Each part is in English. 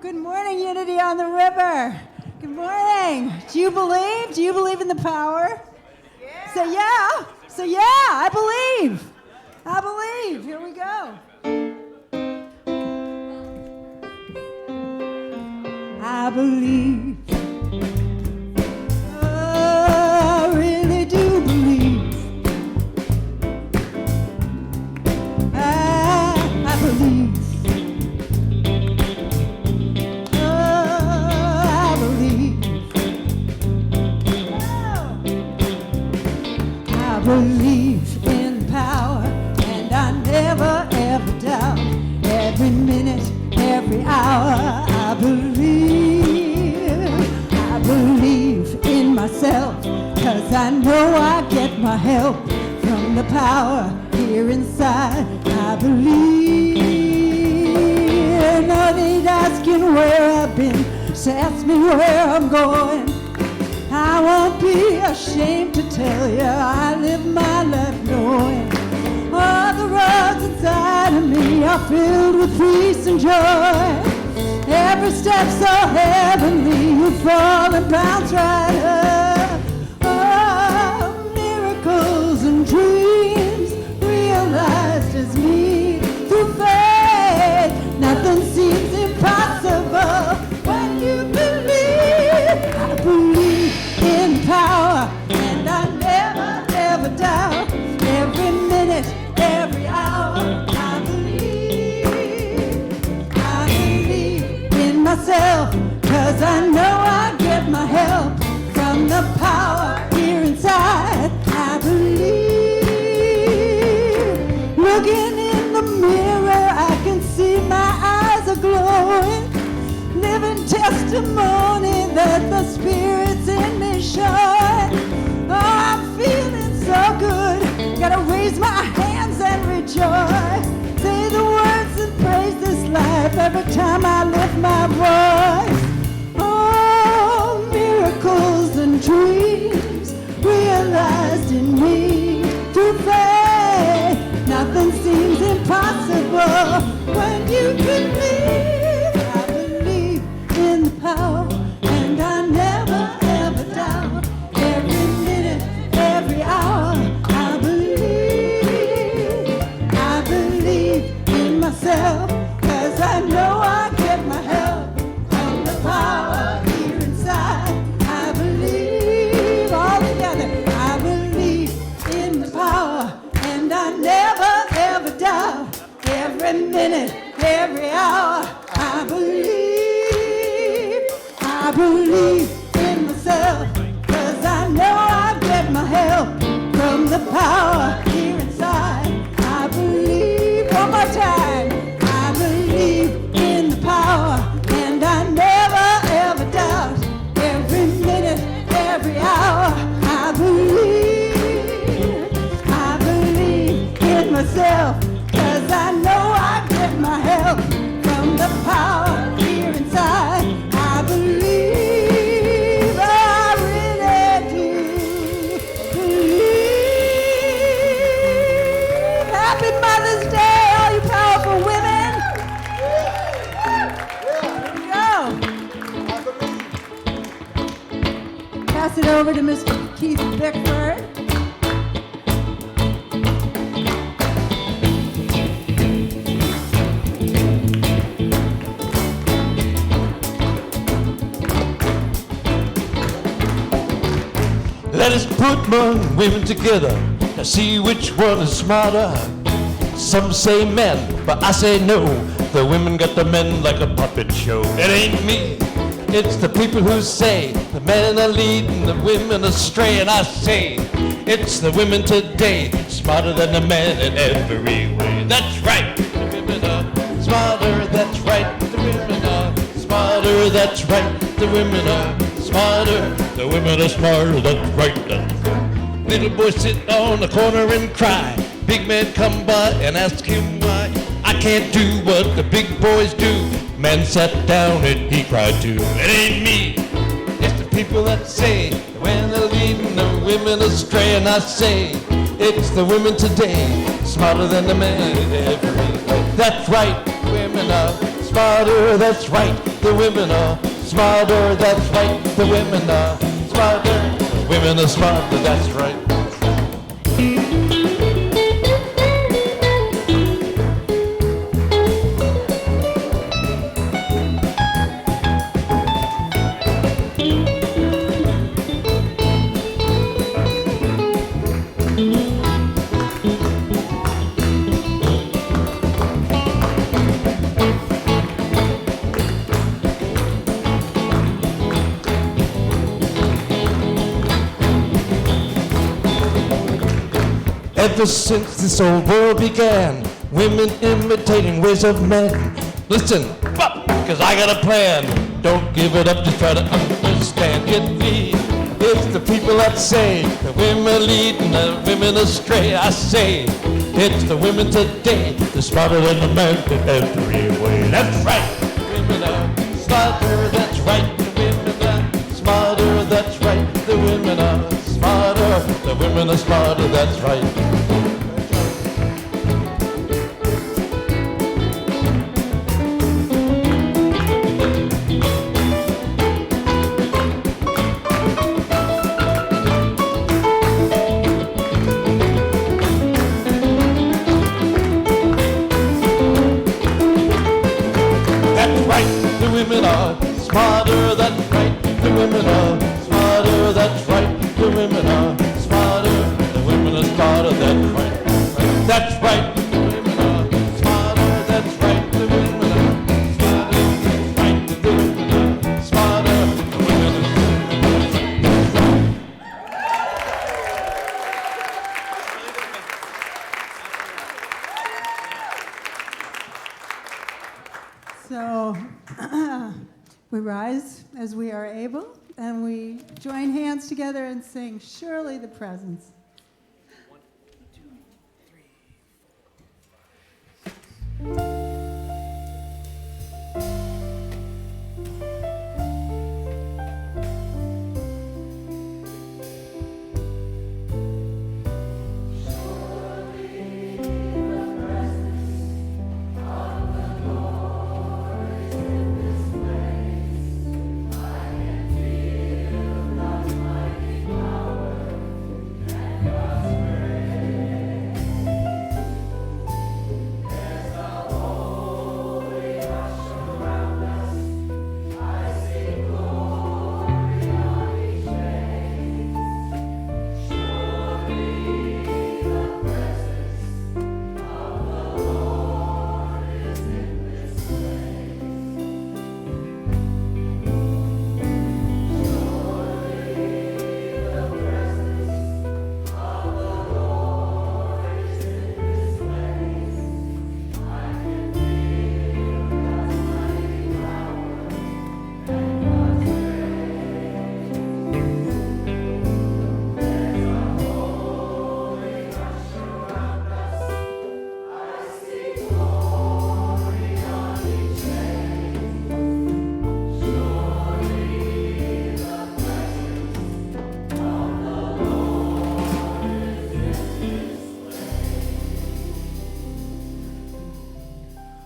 Good morning, Unity on the River. Good morning. Do you believe? Do you believe in the power? Yeah. Say yeah. Say yeah, I believe. I believe. Here we go. I believe. Oh, I really do believe. I believe. I believe in power, and I never ever doubt. Every minute, every hour, I believe in myself, 'cause I know I get my help from the power here inside. I believe. No need asking where I've been, just ask me where I'm going. I won't be ashamed to tell you I live my life knowing all the roads inside of me are filled with peace and joy. Every step so heavenly, you fall and bounce right up. Oh, miracles and dreams realized as me through faith. Nothing seems impossible when you believe. I believe in power, and I never ever doubt. Every minute, every hour, I believe in myself, 'cause I know I get my help from the power here inside. I believe. Looking in the mirror, I can see my eyes are glowing, living testimony that the Spirit's in me showing. Oh, I'm feeling so good, gotta raise my hands and rejoice. Say the words and praise this life every time I lift my voice. Oh, miracles and dreams realized in me through faith. Nothing seems impossible when you believe. I believe in the power, and I never ever doubt. Every minute, every hour, I believe in myself, 'cause I know I get my help from the power here inside. I believe all together. I believe in the power, and I never ever doubt. Every minute, every hour, I believe in myself, 'cause I know I get my help from the power here inside. I believe, one more time, I believe in the power, and I never ever doubt. Every minute, every hour, I believe in myself, 'cause I know I get my help from the power here inside. I believe, I really do believe. Happy Mother's Day, all you powerful women. There we go. Pass it over to Mr. Keith Bickford. Let us put men and women together to see which one is smarter. Some say men, but I say no. The women got the men like a puppet show. It ain't me, it's the people who say the men are leading the women astray. And I say it's the women today, smarter than the men in every way. That's right, the women are smarter. That's right, the women are smarter. That's right, the women are smarter. The women are smarter. That's right. Little boys sit on the corner and cry. Big men come by and ask him why. I can't do what the big boys do. Man sat down and he cried too. It ain't me, it's the people that say the men are leading the women astray. And I say it's the women today, smarter than the men every day. That's right, women are smarter. That's right, the women are smarter. That's right, the women are smarter. Women are smarter. That's right. Ever since this old world began, women imitating ways of men. Listen, cause I got a plan. Don't give it up, just try to understand. Get me. It's the people that say the women leading the women astray. I say it's the women today. They're smarter than the men in every way. That's right. Women are smarter. That's right. The women are smarter. That's right. The women are smarter. The women are smarter. That's right. Women are smarter, that's right. The women are smarter, that's right. The women are smarter. The women are smarter, that's right. That's right. The women are smarter, that's right. The women are smarter, that's right. The women are smarter. The women are So we rise as we are able, and we join hands together and sing, Surely the Presence. 1, 2, 3, 4.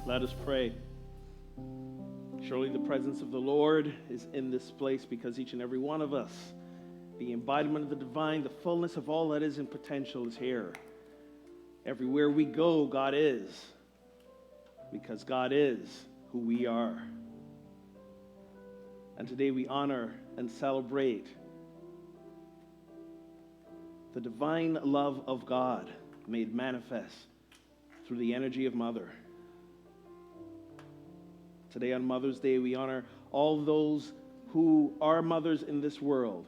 Let us pray. Surely the presence of the Lord is in this place because each and every one of us, the embodiment of the divine, the fullness of all that is in potential is here. Everywhere we go, God is, because God is who we are. And today we honor and celebrate the divine love of God made manifest through the energy of Mother. Today on Mother's Day, we honor all those who are mothers in this world.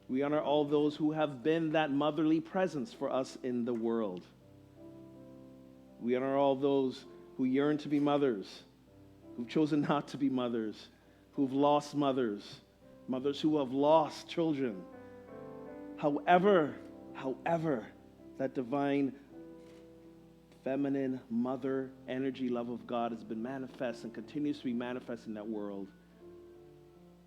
We honor all those who have been that motherly presence for us in the world. We honor all those who yearn to be mothers, who've chosen not to be mothers, who've lost mothers, mothers who have lost children. However, that divine feminine mother energy love of God has been manifest and continues to be manifest in that world.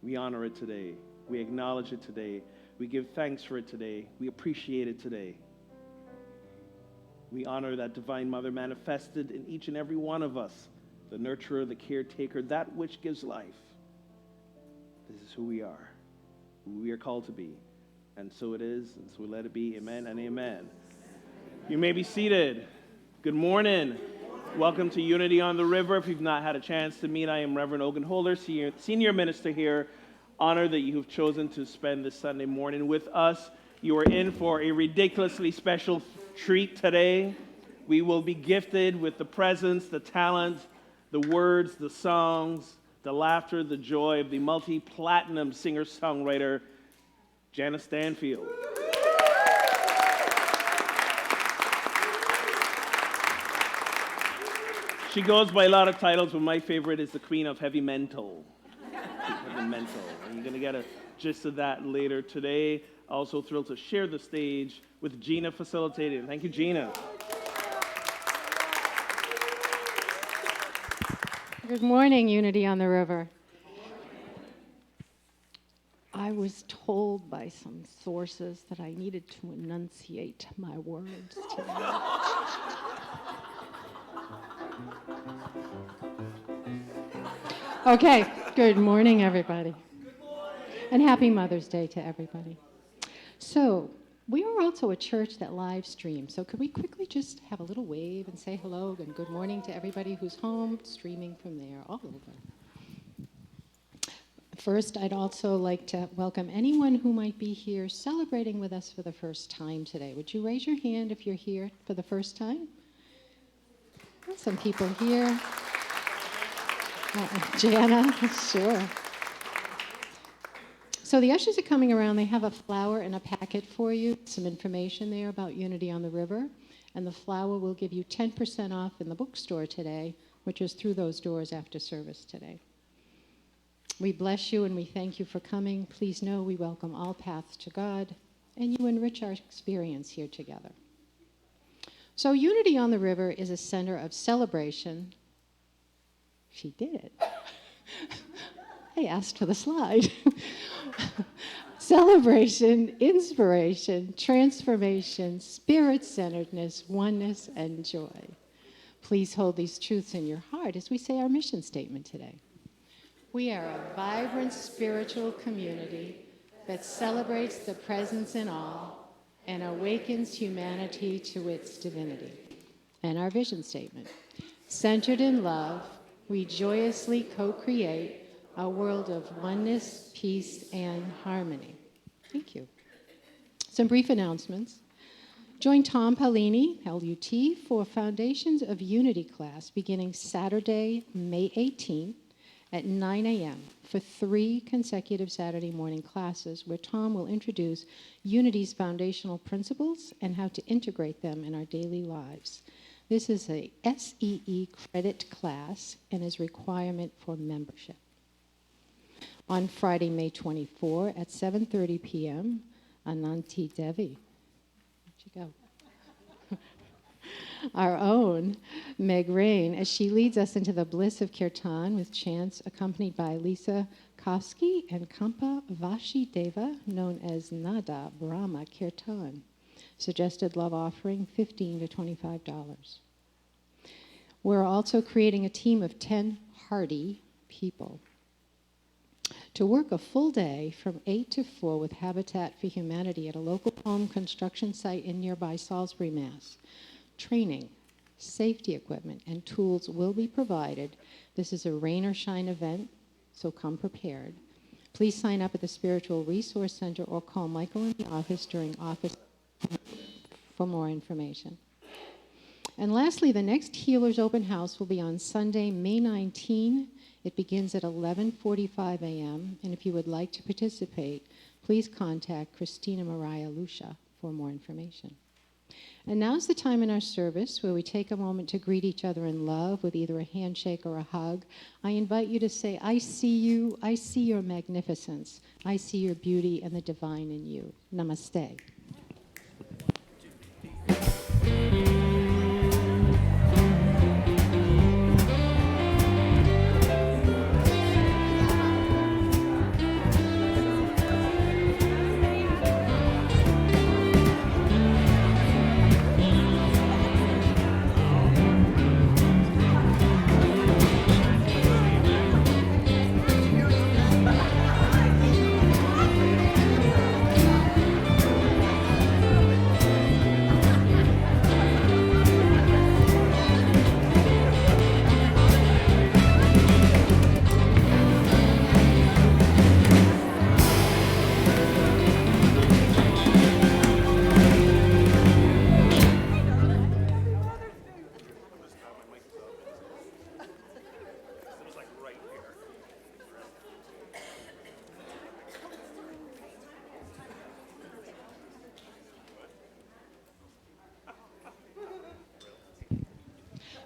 We honor it today. We acknowledge it today. We give thanks for it today. We appreciate it today. We honor that divine mother manifested in each and every one of us, the nurturer, the caretaker, that which gives life. This is who we are called to be. And so it is, and so let it be. Amen and amen. You may be seated. Good morning. Welcome to Unity on the River. If you've not had a chance to meet, I am Reverend Ogun Holder, senior minister here. Honored that you have chosen to spend this Sunday morning with us. You are in for a ridiculously special treat today. We will be gifted with the presence, the talent, the words, the songs, the laughter, the joy of the multi-platinum singer-songwriter, Jana Stanfield. She goes by a lot of titles, but my favorite is the Queen of Heavy Mental. Heavy Mental. And you're going to get a gist of that later today. Also thrilled to share the stage with Gina facilitating. Thank you, Gina. Good morning, Unity on the River. I was told by some sources that I needed to enunciate my words today. Okay, good morning, everybody. Good morning. And happy Mother's Day to everybody. So, we are also a church that live streams, so could we quickly just have a little wave and say hello and good morning to everybody who's home, streaming from there, all over. First, I'd also like to welcome anyone who might be here celebrating with us for the first time today. Would you raise your hand if you're here for the first time? Some people here. Jana, sure. So the ushers are coming around. They have a flower and a packet for you, some information there about Unity on the River. And the flower will give you 10% off in the bookstore today, which is through those doors after service today. We bless you and we thank you for coming. Please know we welcome all paths to God, and you enrich our experience here together. So Unity on the River is a center of celebration. She did it. I asked for the slide. Celebration, inspiration, transformation, spirit-centeredness, oneness, and joy. Please hold these truths in your heart as we say our mission statement today. We are a vibrant spiritual community that celebrates the presence in all and awakens humanity to its divinity. And our vision statement. Centered in love, we joyously co-create a world of oneness, peace, and harmony. Thank you. Some brief announcements. Join Tom Paolini, LUT, for Foundations of Unity class beginning Saturday, May 18th at 9 a.m. for 3 consecutive Saturday morning classes where Tom will introduce Unity's foundational principles and how to integrate them in our daily lives. This is a SEE credit class and is a requirement for membership. On Friday, May 24 at 7:30 p.m., Ananti Devi. Where'd you go? Our own Meg Rain, as she leads us into the bliss of Kirtan with chants accompanied by Lisa Kofsky and Kampa Vashideva, known as Nada Brahma Kirtan. Suggested love offering, $15 to $25. We're also creating a team of 10 hardy people to work a full day from 8 to 4 with Habitat for Humanity at a local home construction site in nearby Salisbury, Mass. Training, safety equipment, and tools will be provided. This is a rain or shine event, so come prepared. Please sign up at the Spiritual Resource Center or call Michael in the office during office for more information. And lastly, the next Healers Open House will be on Sunday, May 19. It begins at 11:45 a.m. And if you would like to participate, please contact Christina Mariah Lucia for more information. And now's the time in our service where we take a moment to greet each other in love with either a handshake or a hug. I invite you to say, I see you, I see your magnificence, I see your beauty and the divine in you. Namaste.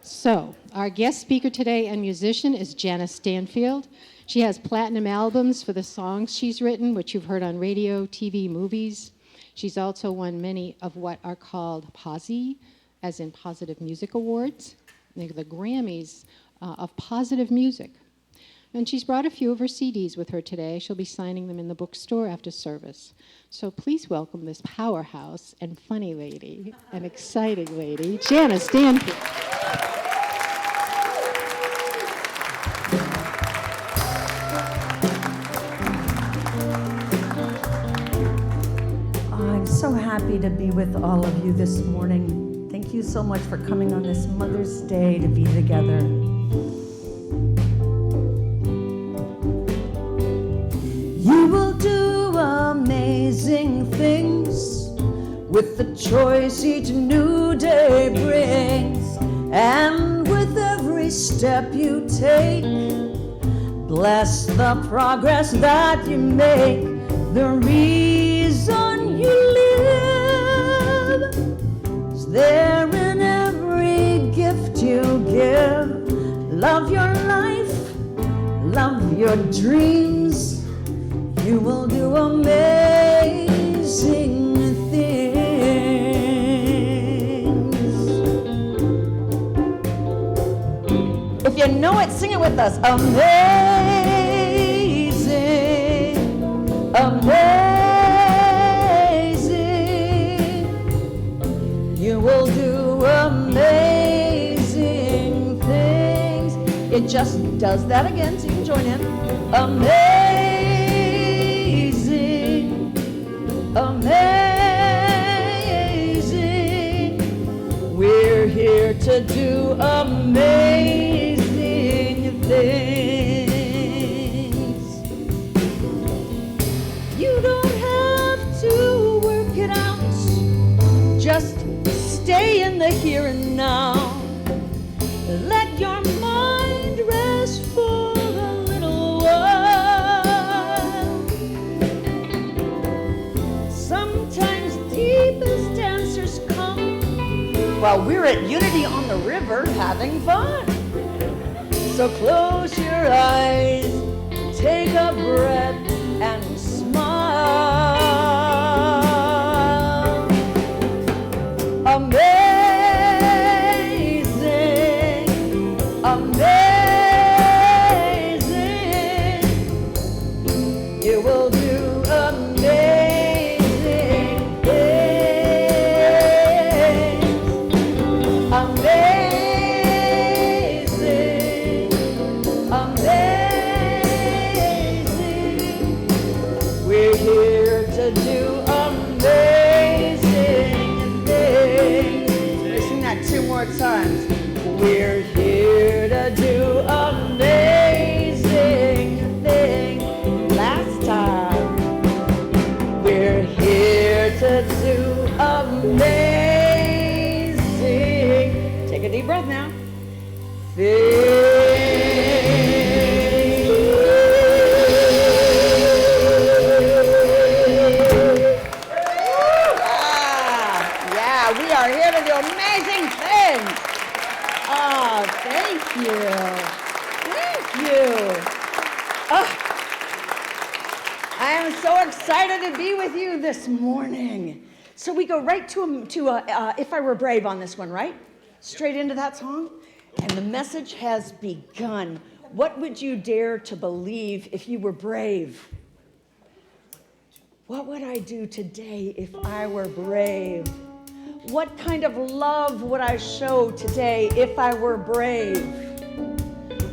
So, our guest speaker today and musician is Jana Stanfield. She has platinum albums for the songs she's written, which you've heard on radio, TV, movies. She's also won many of what are called POSI, as in Positive Music Awards. They're the Grammys of positive music. And she's brought a few of her CDs with her today. She'll be signing them in the bookstore after service. So please welcome this powerhouse and funny lady, an exciting lady, Jana Stanfield. I'm so happy to be with all of you this morning. Thank you so much for coming on this Mother's Day to be together. You will do amazing things with the choice each new day brings. And with every step you take, bless the progress that you make. The reason you live is there in every gift you give. Love your life, love your dreams. You will do amazing things. If you know it, sing it with us. Amazing, amazing. You will do amazing things. It just does that again, so you can join in. Amazing, amazing. We're here to do amazing things. You don't have to work it out. Just stay in the here and now. Let your mind rest for a little while. Sometimes deepest answers come while we're at Unity on the River having fun. So close your eyes, take a breath, and smile. Amazing, amazing. You will do amazing things. Amazing, amazing. We're here to do amazing things. Let's sing that 2 more times. We're here to do amazing things. Last time. We're here to do amazing. Take a deep breath now. Yeah, we are here to do amazing things. Oh, thank you. Thank you. Oh, I am so excited to be with you this morning. So we go right to If I Were Brave on this one, right? Straight into that song. And the message has begun. What would you dare to believe if you were brave? What would I do today if I were brave? What kind of love would I show today if I were brave?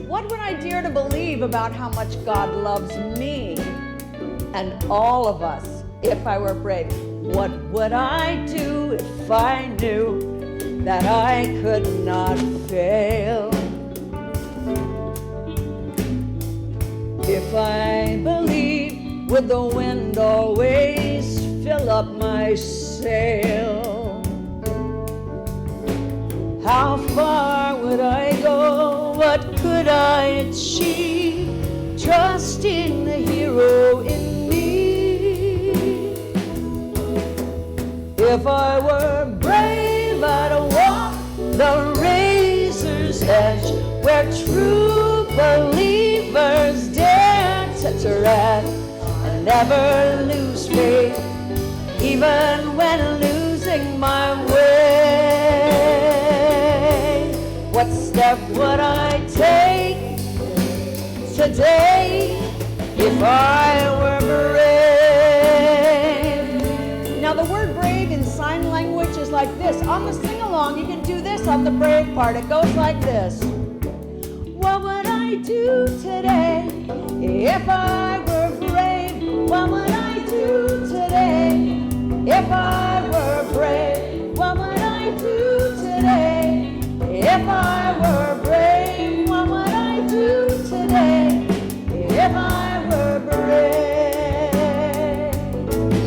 What would I dare to believe about how much God loves me and all of us if I were brave? What would I do if I knew that I could not fail? If I believed, would the wind always fill up my sail? How far would I go? What could I achieve? Trusting the hero in me. If I were brave, I'd walk the razor's edge, where true believers dare to tread and never lose faith, even when losing my way. What step would I take today if I were brave? Now the word brave in sign language is like this. On the sing-along, you can do this on the brave part. It goes like this. What would I do today if I were brave? What would I do today if I were brave? What would I do today if I were brave? What would I do today if I were brave?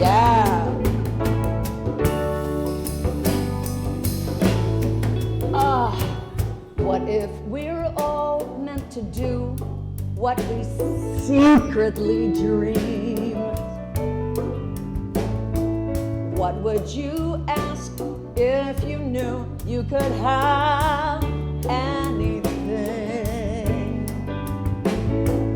Yeah. What if we're all meant to do what we secretly dream? What would you ask if you knew you could have anything?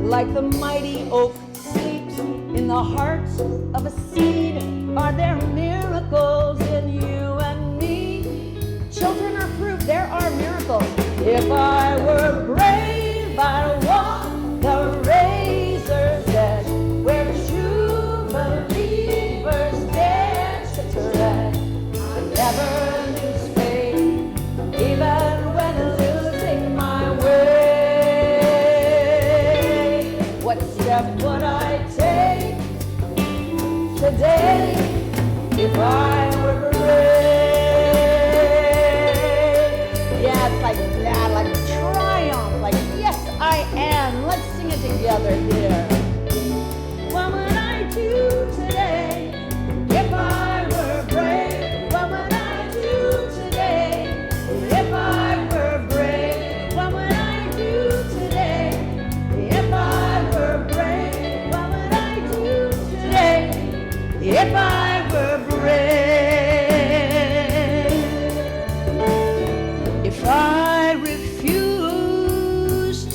Like the mighty oak sleeps in the heart of a seed, are there miracles in you and me? Children are proof there are miracles. If I were brave, I'd walk the razor's edge, where true believers dare to tread. I'd never lose faith, even when losing my way. What step would I take today if I were brave? Yeah, it's like that, like triumph, like yes I am. Let's sing it together here. What would I do today if I were brave? What would I do today if I were brave? What would I do today if I were brave? What would I do today if I were brave? If I refuse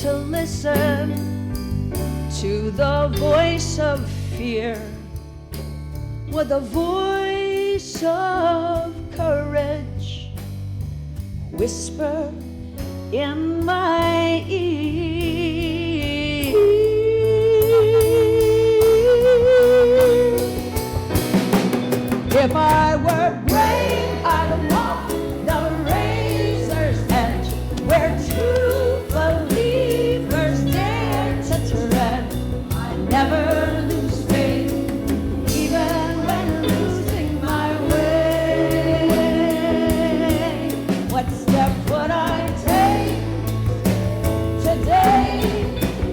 to listen to the voice of fear, would the voice of courage whisper in my ear? If I were brave, I'd walk the razor's edge, where true believers dare to tread. I never lose faith, even when losing my way. What step would I take today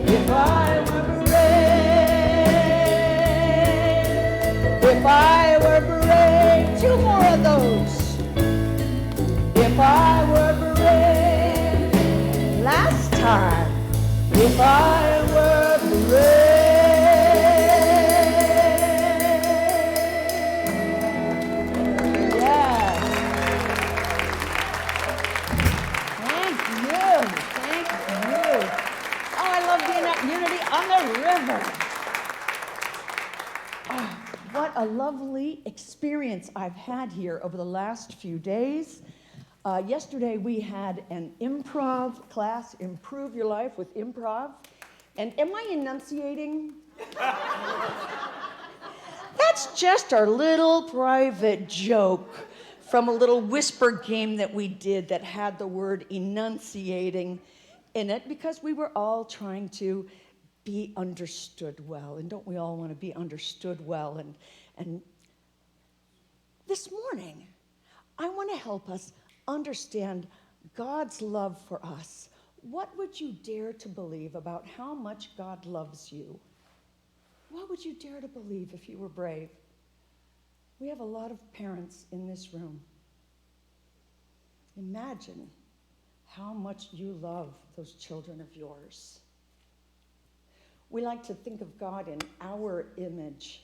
if I were brave? If I were brave. Two more of those. If I were brave. Last time. If I were brave. Yes. Thank you. Thank you. Oh, I love being at Unity on the River. Oh, what a lovely experience I've had here over the last few days. Yesterday we had an improv class, Improve Your Life with Improv. And am I enunciating? That's just our little private joke from a little whisper game that we did that had the word enunciating in it, because we were all trying to be understood well. And don't we all want to be understood well? And this morning, I want to help us understand God's love for us. What would you dare to believe about how much God loves you? What would you dare to believe if you were brave? We have a lot of parents in this room. Imagine how much you love those children of yours. We like to think of God in our image.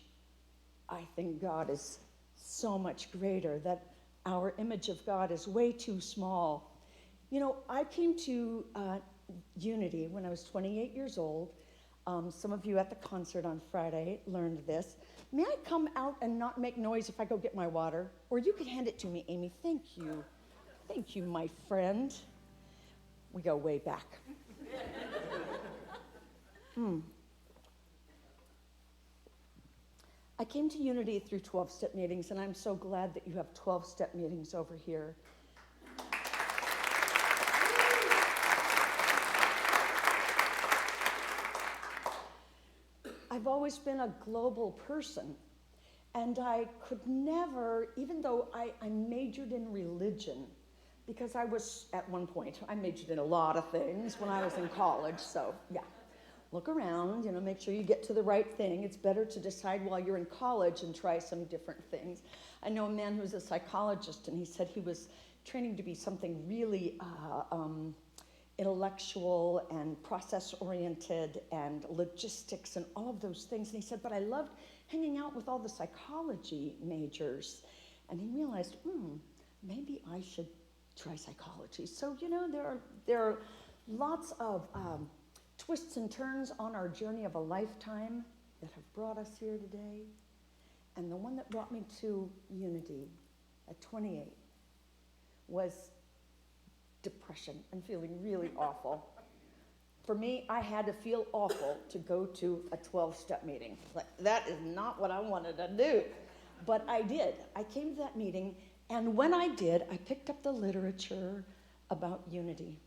I think God is so much greater, that our image of God is way too small. You know, I came to Unity when I was 28 years old. Some of you at the concert on Friday learned this. May I come out and not make noise if I go get my water? Or you could hand it to me, Amy. Thank you. Thank you, my friend. We go way back. I came to Unity through 12-step meetings, and I'm so glad that you have 12-step meetings over here. I've always been a global person, and I could never, even though I majored in religion, because I was, at one point, I majored in a lot of things when I was in college, so yeah. Look around, make sure you get to the right thing. It's better to decide while you're in college and try some different things. I know a man who's a psychologist, and he said he was training to be something really intellectual and process-oriented and logistics and all of those things. And he said, but I loved hanging out with all the psychology majors. And he realized, maybe I should try psychology. So, there are lots of twists and turns on our journey of a lifetime that have brought us here today. And the one that brought me to Unity at 28 was depression and feeling really awful. For me, I had to feel awful to go to a 12-step meeting. Like, that is not what I wanted to do. But I did. I came to that meeting, and when I did, I picked up the literature about unity.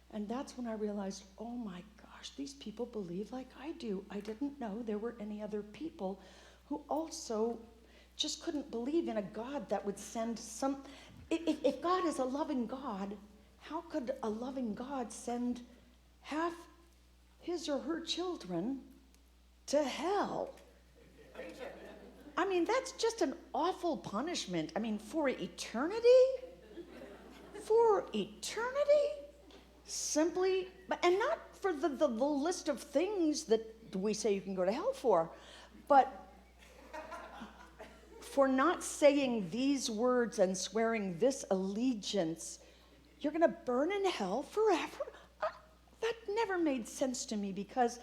And that's when I realized, oh my gosh, these people believe like I do. I didn't know there were any other people who also just couldn't believe in a God that would send some. If God is a loving God, how could a loving God send half his or her children to hell? I mean, that's just an awful punishment. I mean, for eternity? For eternity? Simply, and not for the list of things that we say you can go to hell for, but for not saying these words and swearing this allegiance, you're going to burn in hell forever? That never made sense to me, because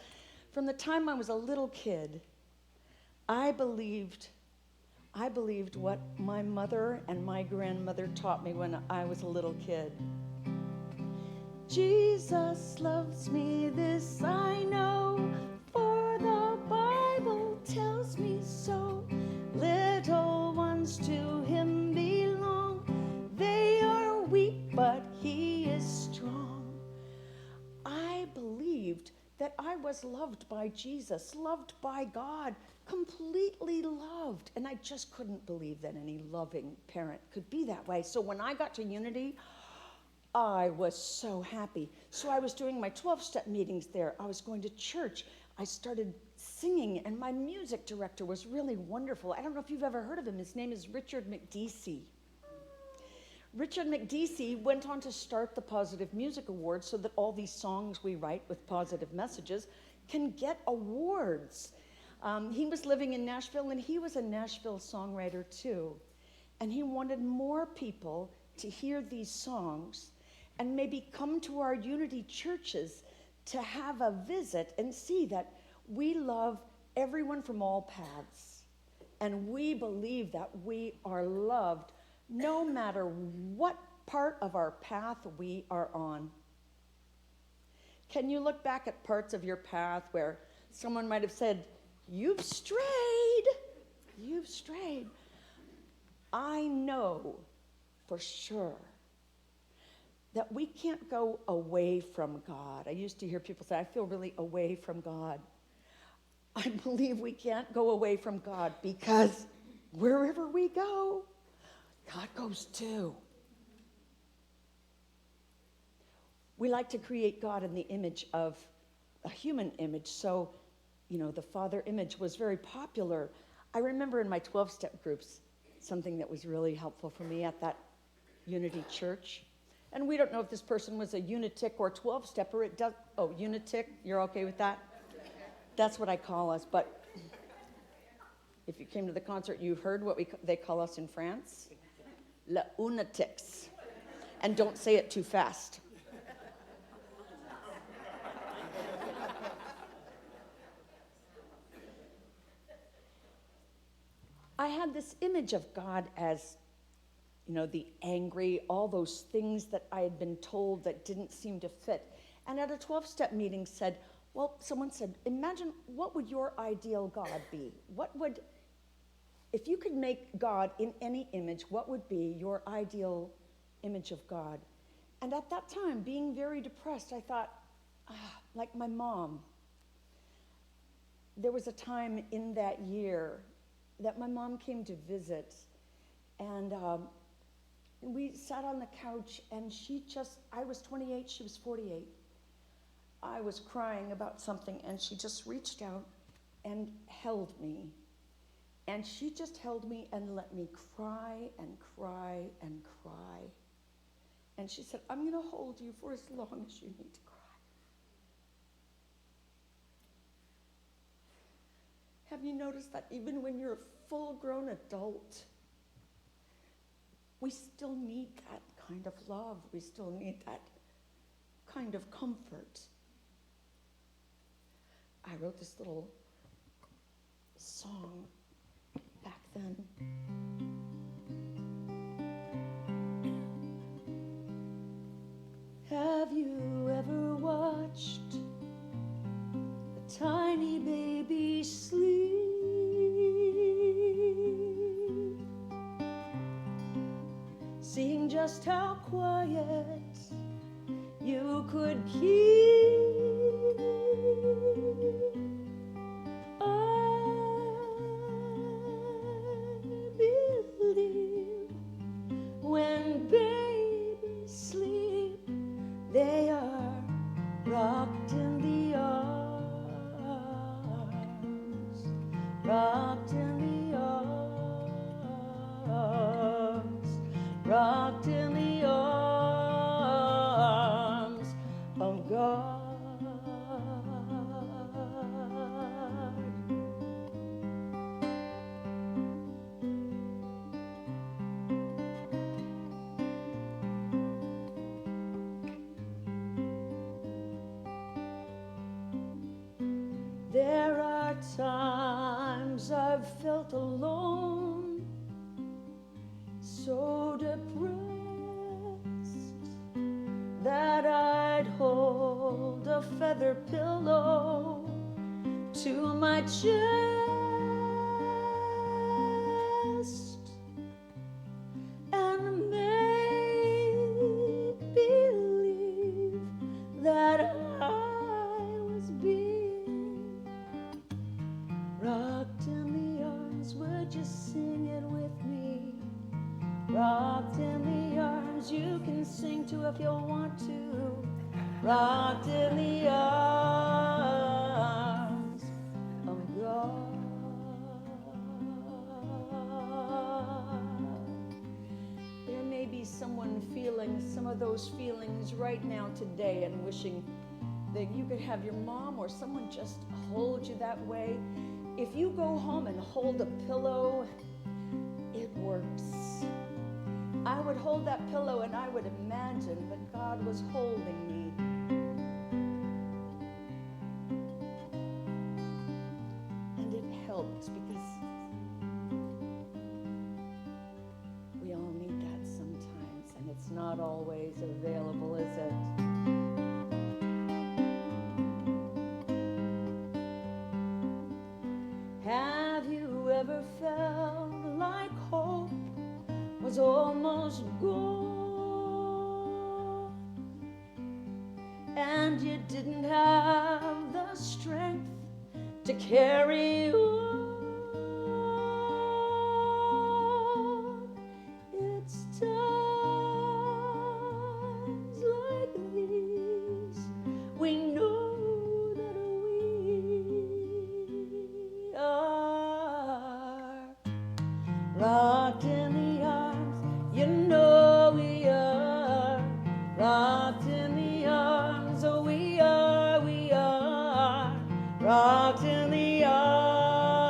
from the time I was a little kid, I believed what my mother and my grandmother taught me when I was a little kid. Jesus loves me, this I know, for the Bible tells me so. Little ones to him belong. They are weak, but he is strong. I believed that I was loved by Jesus, loved by God, completely loved. And I just couldn't believe that any loving parent could be that way. So when I got to Unity, I was so happy. So I was doing my 12-step meetings there. I was going to church. I started singing, and my music director was really wonderful. I don't know if you've ever heard of him. His name is Richard McDeasy. Richard McDeasy went on to start the Positive Music Awards so that all these songs we write with positive messages can get awards. He was living in Nashville, and he was a Nashville songwriter too. And he wanted more people to hear these songs and maybe come to our Unity churches to have a visit and see that we love everyone from all paths. And we believe that we are loved no matter what part of our path we are on. Can you look back at parts of your path where someone might have said, "You've strayed, you've strayed"? I know for sure that we can't go away from God. I used to hear people say, I feel really away from God. I believe we can't go away from God, because wherever we go, God goes too. We like to create God in the image of a human image. So, the Father image was very popular. I remember in my 12-step groups, something that was really helpful for me at that Unity church. And we don't know if this person was a unitic or 12-stepper. Unitic, you're okay with that? That's what I call us. But if you came to the concert, you heard what they call us in France. La Unitics. And don't say it too fast. I had this image of God as, the angry, all those things that I had been told that didn't seem to fit. And at a 12-step meeting someone said, imagine, what would your ideal God be? If you could make God in any image, what would be your ideal image of God? And at that time, being very depressed, I thought, like my mom. There was a time in that year that my mom came to visit, and we sat on the couch, and I was 28, she was 48. I was crying about something, and she just reached out and held me. And she just held me and let me cry and cry and cry. And she said, I'm going to hold you for as long as you need to cry. Have you noticed that even when you're a full-grown adult, we still need that kind of love. We still need that kind of comfort. I wrote this little song back then. Have you ever watched a tiny baby sleep? Seeing just how quiet you could keep. I believe when babies sleep, they are rocked in the arms, rocked in the arms, rocked in the arms of God. There are times I've felt alone, so depressed that I'd hold a feather pillow to my chest and make believe that I was being rocked in the arms. Would you sing it with me? Rocked in the arms. You can sing too if you want to. Rocked in the arms of God. There may be someone feeling some of those feelings right now today and wishing that you could have your mom or someone just hold you that way. If you go home and hold a pillow, it works. I would hold that pillow and I would imagine that God was holding me. And it helped because we all need that sometimes, and it's not always available, is it? Have you ever felt like hope was almost gone, and you didn't have the strength to carry on? It's times like these we know that we are rocked in the arms. You know we are rocked in the arms. Oh, we are rocked in the arms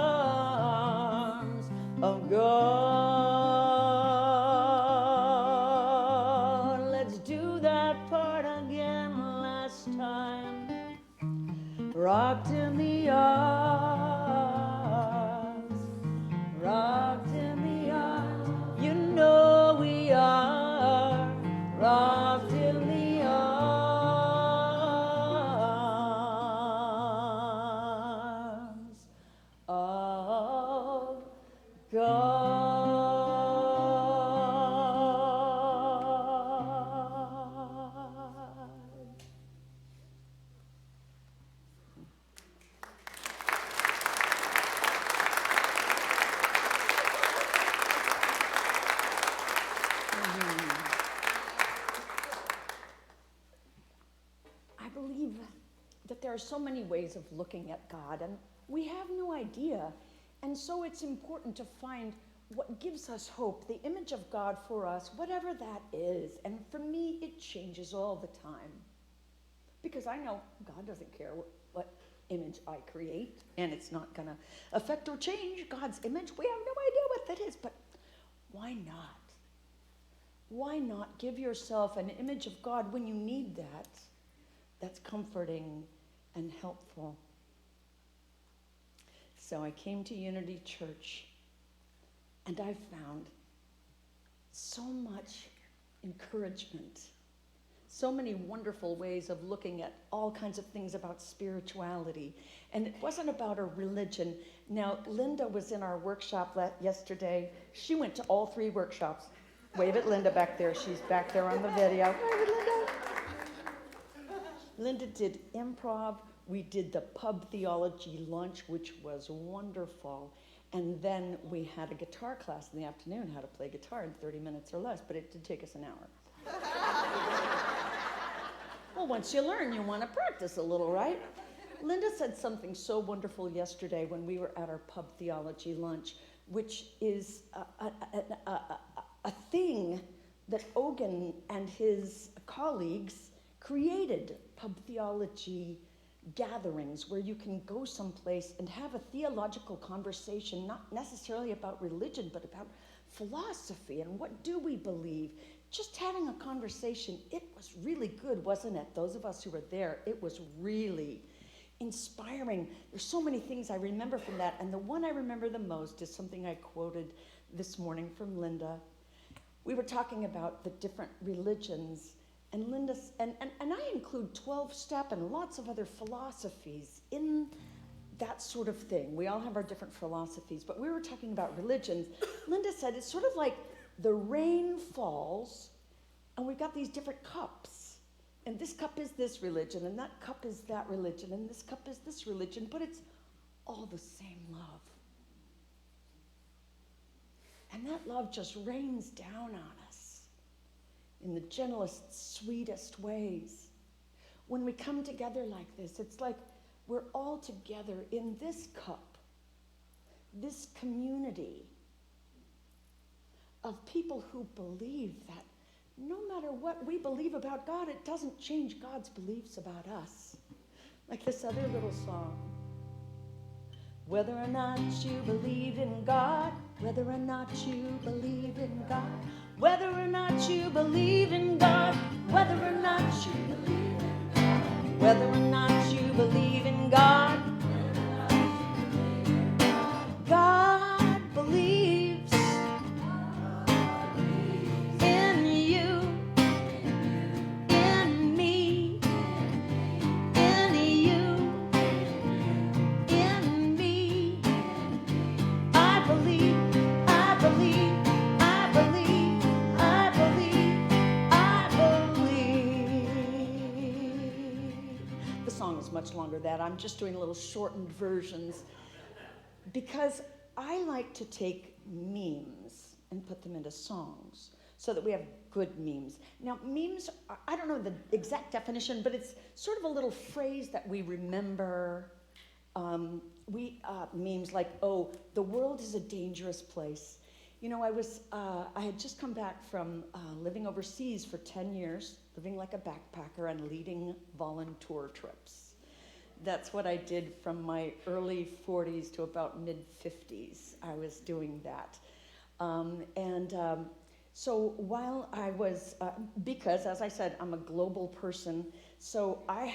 rocked in the arms, rocked in the arms. You know we are rocked in the arms of God. I believe that there are so many ways of looking at God, and we have no idea. And so it's important to find what gives us hope, the image of God for us, whatever that is. And for me, it changes all the time. Because I know God doesn't care what image I create, and it's not going to affect or change God's image. We have no idea what that is, but why not? Why not give yourself an image of God when you need that? That's comforting and helpful. So I came to Unity Church, and I found so much encouragement, so many wonderful ways of looking at all kinds of things about spirituality. And it wasn't about a religion. Now, Linda was in our workshop yesterday. She went to all 3 workshops. Wave at Linda back there. She's back there on the video. Wave at Linda. Linda did improv. We did the pub theology lunch, which was wonderful. And then we had a guitar class in the afternoon, how to play guitar in 30 minutes or less, but it did take us an hour. Well, once you learn, you want to practice a little, right? Linda said something so wonderful yesterday when we were at our pub theology lunch, which is a thing that Ogun and his colleagues created, pub theology gatherings where you can go someplace and have a theological conversation, not necessarily about religion, but about philosophy and what do we believe. Just having a conversation, it was really good, wasn't it? Those of us who were there, it was really inspiring. There's so many things I remember from that, and the one I remember the most is something I quoted this morning from Linda. We were talking about the different religions, and Linda, and I include 12-step and lots of other philosophies in that sort of thing. We all have our different philosophies, but we were talking about religions. Linda said it's sort of like the rain falls, and we've got these different cups. And this cup is this religion, and that cup is that religion, and this cup is this religion, but it's all the same love. And that love just rains down on us in the gentlest, sweetest ways. When we come together like this, it's like we're all together in this cup, this community of people who believe that no matter what we believe about God, it doesn't change God's beliefs about us. Like this other little song. Whether or not you believe in God, whether or not you believe in God, whether or not you believe in God, whether or not you believe in God, whether or not you believe in God, God believes in you, in me, in you, in me. I believe, I believe, I believe, I believe, I believe. The song is much longer than that. I'm just doing little shortened versions because I like to take memes and put them into songs so that we have good memes. Now, memes, I don't know the exact definition, but it's sort of a little phrase that we remember. Memes like, oh, the world is a dangerous place. You know, I had just come back from living overseas for 10 years, living like a backpacker and leading volunteer trips. That's what I did from my early 40s to about mid-50s. I was doing that. So while I was, because as I said, I'm a global person, so I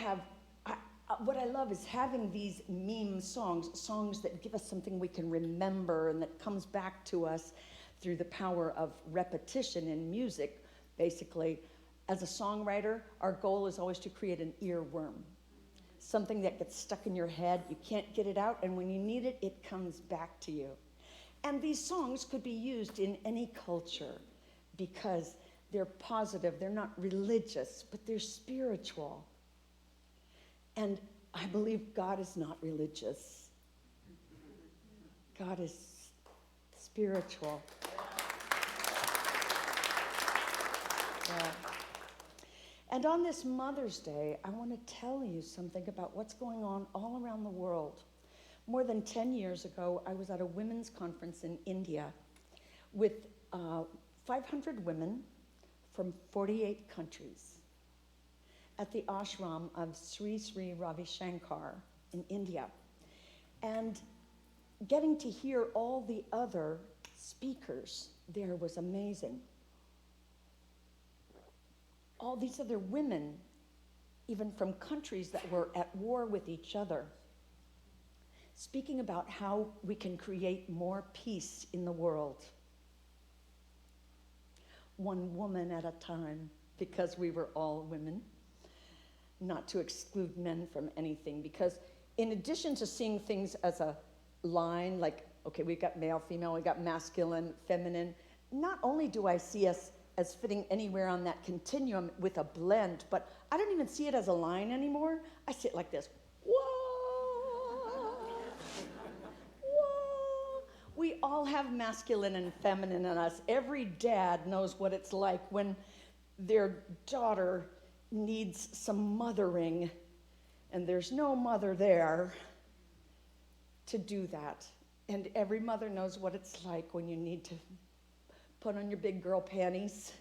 what I love is having these meme songs, songs that give us something we can remember and that comes back to us through the power of repetition in music. Basically, as a songwriter, our goal is always to create an earworm, something that gets stuck in your head, you can't get it out, and when you need it, it comes back to you. And these songs could be used in any culture because they're positive, they're not religious, but they're spiritual. And I believe God is not religious. God is spiritual. Yeah. And on this Mother's Day, I want to tell you something about what's going on all around the world. More than 10 years ago, I was at a women's conference in India with 500 women from 48 countries at the ashram of Sri Sri Ravi Shankar in India. And getting to hear all the other speakers there was amazing. All these other women, even from countries that were at war with each other, speaking about how we can create more peace in the world. One woman at a time, because we were all women, not to exclude men from anything, because in addition to seeing things as a line, like, okay, we've got male, female, we've got masculine, feminine, not only do I see us as fitting anywhere on that continuum with a blend, but I don't even see it as a line anymore. I see it like this. Whoa! Whoa! We all have masculine and feminine in us. Every dad knows what it's like when their daughter needs some mothering and there's no mother there to do that. And every mother knows what it's like when you need to put on your big girl panties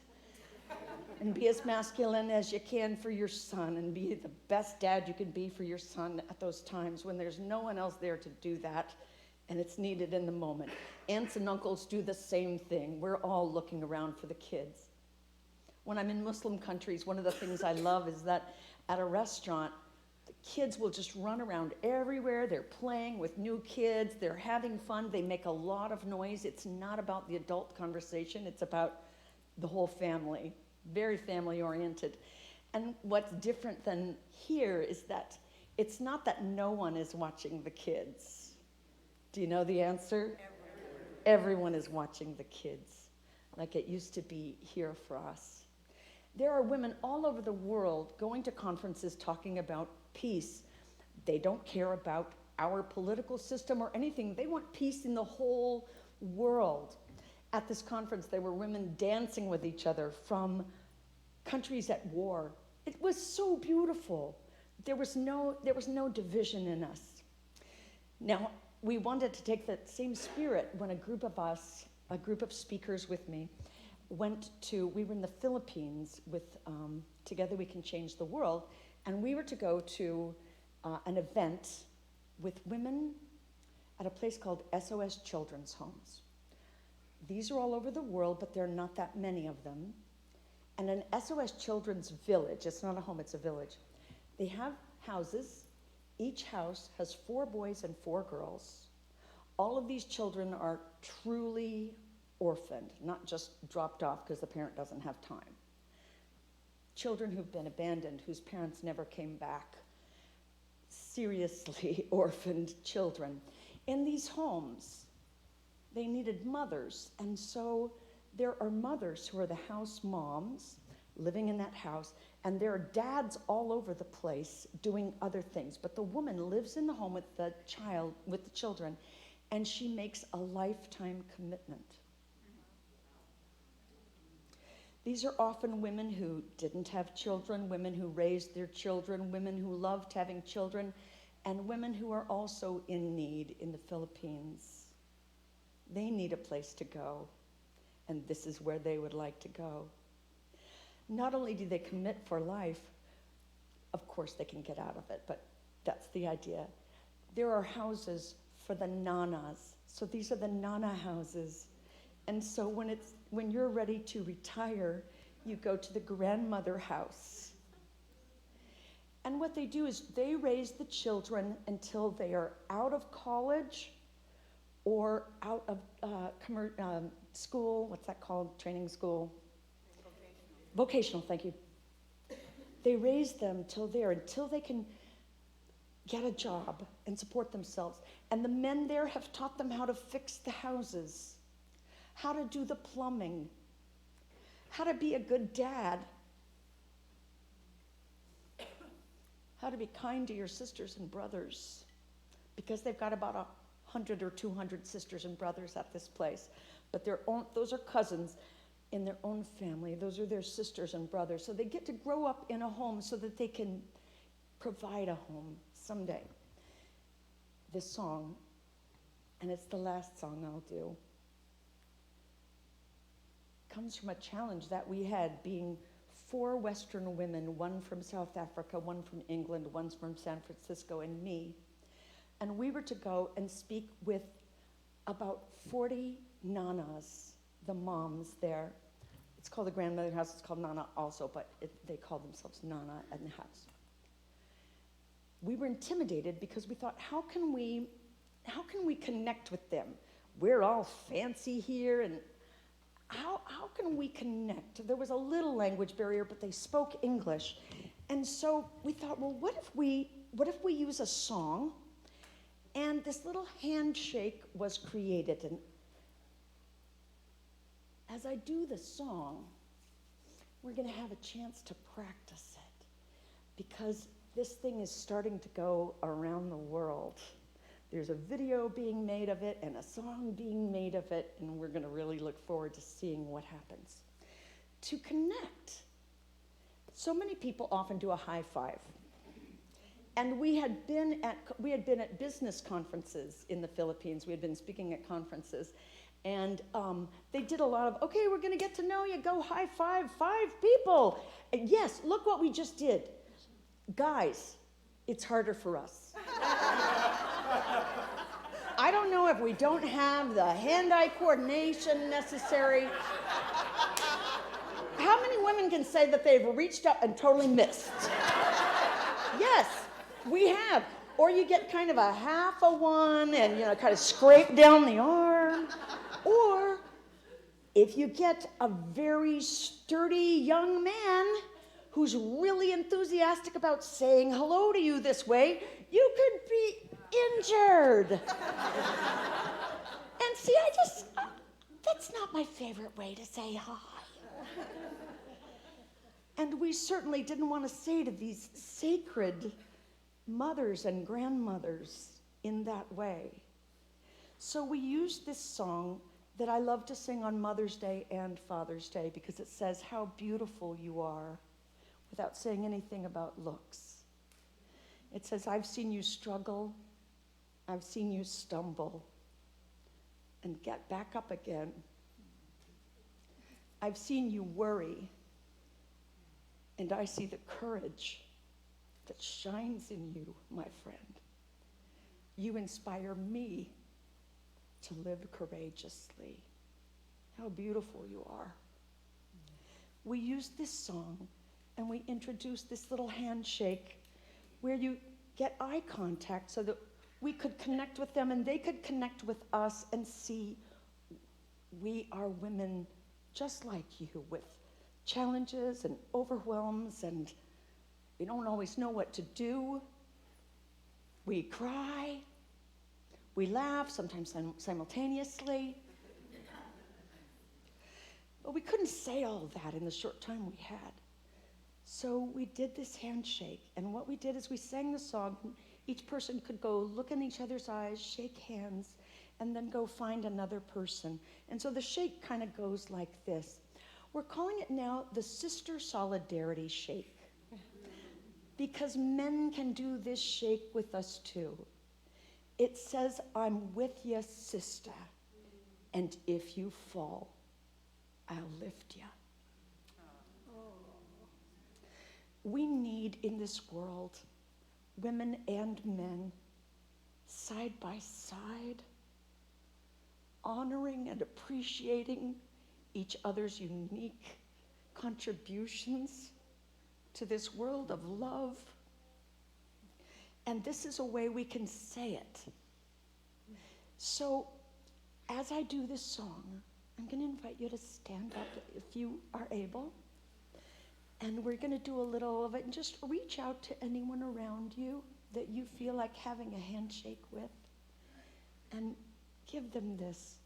and be as masculine as you can for your son and be the best dad you can be for your son at those times when there's no one else there to do that and it's needed in the moment. Aunts and uncles do the same thing. We're all looking around for the kids. When I'm in Muslim countries, one of the things I love is that at a restaurant, the kids will just run around everywhere. They're playing with new kids. They're having fun. They make a lot of noise. It's not about the adult conversation. It's about the whole family, very family-oriented. And what's different than here is that it's not that no one is watching the kids. Do you know the answer? Everyone is watching the kids, like it used to be here for us. There are women all over the world going to conferences talking about peace. They don't care about our political system or anything. They want peace in the whole world. At this conference, there were women dancing with each other from countries at war. It was so beautiful. There was no division in us. Now, we wanted to take that same spirit when a group of speakers with me, we were in the Philippines with Together We Can Change the World, and we were to go to an event with women at a place called SOS Children's Homes. These are all over the world, but there are not that many of them. And an SOS Children's Village, it's not a home, it's a village. They have houses. Each house has 4 boys and 4 girls. All of these children are truly orphaned, not just dropped off because the parent doesn't have time. Children who've been abandoned, whose parents never came back. Seriously orphaned children. In these homes, they needed mothers, and so there are mothers who are the house moms living in that house, and there are dads all over the place doing other things, but the woman lives in the home with the children, and she makes a lifetime commitment. These are often women who didn't have children, women who raised their children, women who loved having children, and women who are also in need in the Philippines. They need a place to go, and this is where they would like to go. Not only do they commit for life, of course they can get out of it, but that's the idea. There are houses for the nanas. So these are the nana houses. And so when you're ready to retire, you go to the grandmother house. And what they do is they raise the children until they are out of college or out of school. What's that called? Training school? Vocational, thank you. They raise them till they can get a job and support themselves. And the men there have taught them how to fix the houses, how to do the plumbing, how to be a good dad, how to be kind to your sisters and brothers, because they've got about 100 or 200 sisters and brothers at this place. But those are cousins in their own family. Those are their sisters and brothers. So they get to grow up in a home so that they can provide a home someday. This song, and it's the last song I'll do, comes from a challenge that we had being 4 Western women, one from South Africa, one from England, one from San Francisco, and me. And we were to go and speak with about 40 nanas, the moms there. It's called the grandmother house. It's called Nana also, but they call themselves Nana in the house. We were intimidated because we thought, how can we connect with them? We're all fancy here, and how can we connect? There was a little language barrier, but they spoke English. And so we thought, well, what if we use a song? And this little handshake was created. And as I do the song, we're going to have a chance to practice it, because this thing is starting to go around the world. There's a video being made of it and a song being made of it, and we're going to really look forward to seeing what happens. To connect, so many people often do a high five. And we had been at business conferences in the Philippines. We had been speaking at conferences. And they did a lot of, okay, we're going to get to know you. Go high five 5 people. And yes, look what we just did. Guys, it's harder for us. I don't know if we don't have the hand-eye coordination necessary. How many women can say that they've reached up and totally missed? Yes, we have. Or you get kind of a half a one and, kind of scrape down the arm. Or if you get a very sturdy young man who's really enthusiastic about saying hello to you this way, you could be injured. And see, that's not my favorite way to say hi. And we certainly didn't want to say to these sacred mothers and grandmothers in that way. So we used this song that I love to sing on Mother's Day and Father's Day, because it says how beautiful you are without saying anything about looks. It says, I've seen you struggle, I've seen you stumble and get back up again. I've seen you worry, and I see the courage that shines in you, my friend. You inspire me to live courageously. How beautiful you are. We used this song and we introduced this little handshake where you get eye contact so that we could connect with them and they could connect with us and see we are women just like you, with challenges and overwhelms, and we don't always know what to do. We cry, we laugh, sometimes simultaneously. But we couldn't say all that in the short time we had. So we did this handshake, and what we did is we sang the song. Each person could go look in each other's eyes, shake hands, and then go find another person. And so the shake kind of goes like this. We're calling it now the Sister Solidarity Shake, because men can do this shake with us too. It says, I'm with you, sister, and if you fall, I'll lift you. We need in this world women and men side by side, honoring and appreciating each other's unique contributions to this world of love And this is a way we can say it. So as I do this song, I'm going to invite you to stand up if you are able. And we're going to do a little of it, and just reach out to anyone around you that you feel like having a handshake with, and give them this.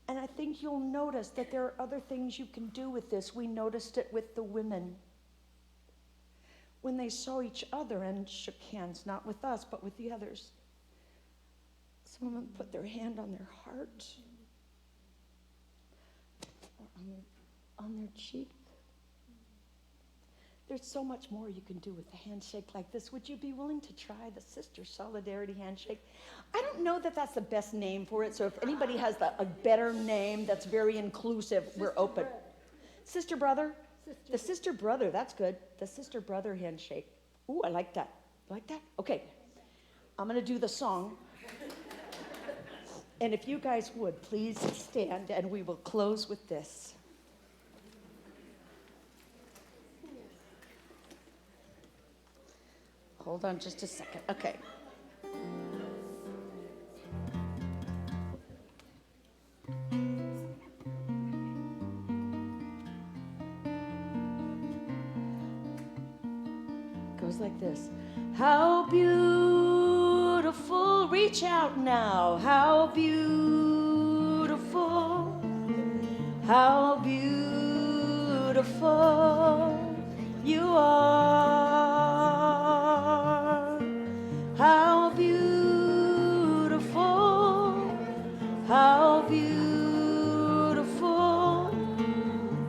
And I think you'll notice that there are other things you can do with this. We noticed it with the women. When they saw each other and shook hands, not with us, but with the others. Some of them put their hand on their heart, or on their cheek. There's so much more you can do with a handshake like this. Would you be willing to try the Sister Solidarity handshake? I don't know that that's the best name for it, so if anybody has a better name that's very inclusive, we're open. Brother. Sister brother? The sister brother, that's good. The sister brother handshake. Ooh, I like that. Like that? Okay. I'm going to do the song. And if you guys would, please stand, and we will close with this. Hold on just a second. Okay. Goes like this. How beautiful, reach out now. How beautiful you are. How beautiful, how beautiful,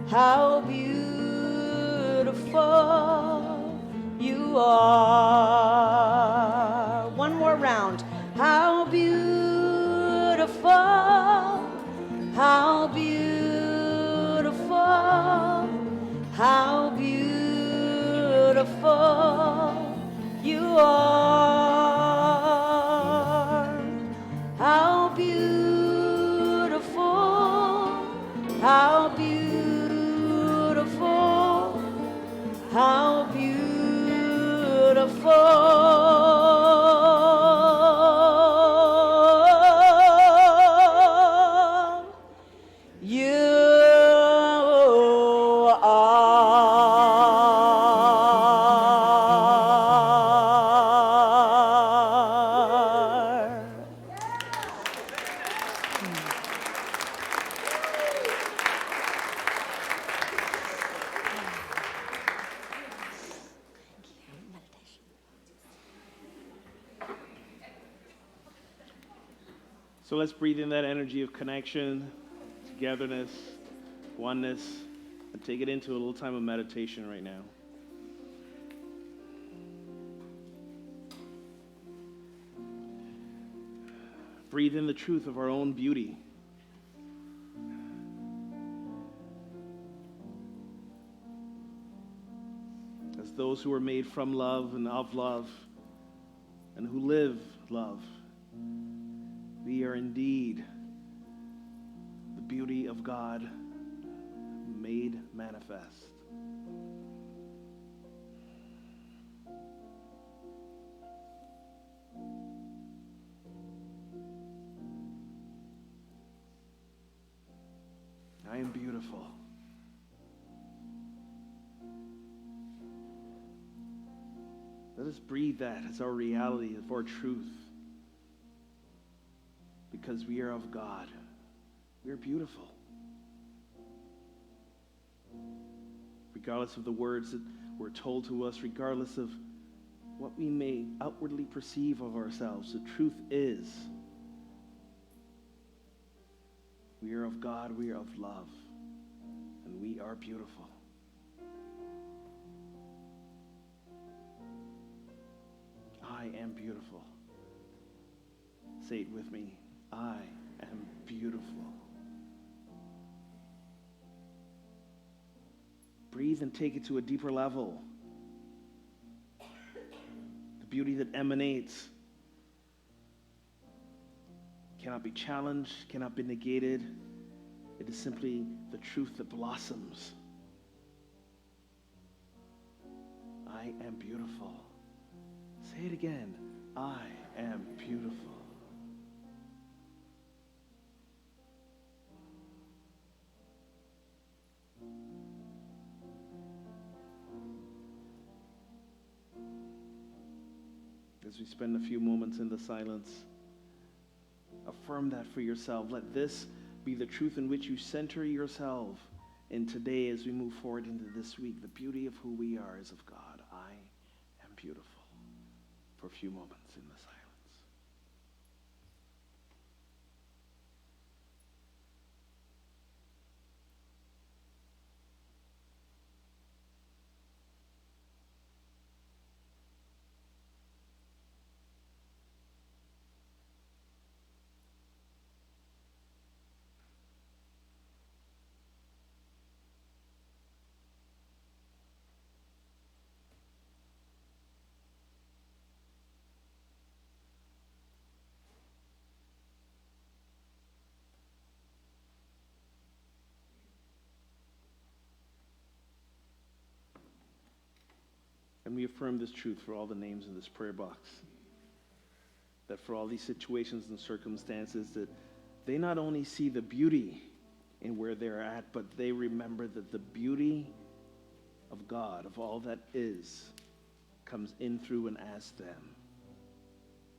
how beautiful you are. One more round. How beautiful, how beautiful, how beautiful you are. How beautiful, how beautiful, how beautiful you are. So let's breathe in that energy of connection, togetherness, oneness, and take it into a little time of meditation right now. Breathe in the truth of our own beauty. As those who are made from love and of love, and who live love, we are indeed the beauty of God made manifest. I am beautiful. Let us breathe that as our reality, as our truth. Because we are of God. We are beautiful. Regardless of the words that were told to us, regardless of what we may outwardly perceive of ourselves, the truth is we are of God, we are of love, and we are beautiful. I am beautiful. Say it with me. I am beautiful. Breathe and take it to a deeper level. The beauty that emanates cannot be challenged, cannot be negated. It is simply the truth that blossoms. I am beautiful. Say it again. I am beautiful. As we spend a few moments in the silence, affirm that for yourself. Let this be the truth in which you center yourself in today as we move forward into this week. The beauty of who we are is of God. I am beautiful. For a few moments in the silence. And we affirm this truth for all the names in this prayer box. That for all these situations and circumstances, that they not only see the beauty in where they're at, but they remember that the beauty of God, of all that is, comes in through and as them.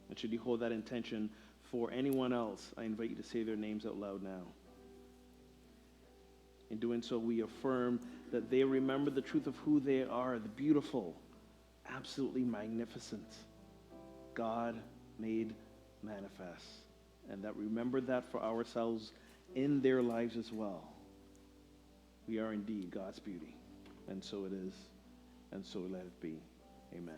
And should you hold that intention for anyone else, I invite you to say their names out loud now. In doing so, we affirm that they remember the truth of who they are, the beautiful, absolutely magnificent God made manifest. And that remember that for ourselves in their lives as well. We are indeed God's beauty. And so it is, and so let it be. Amen.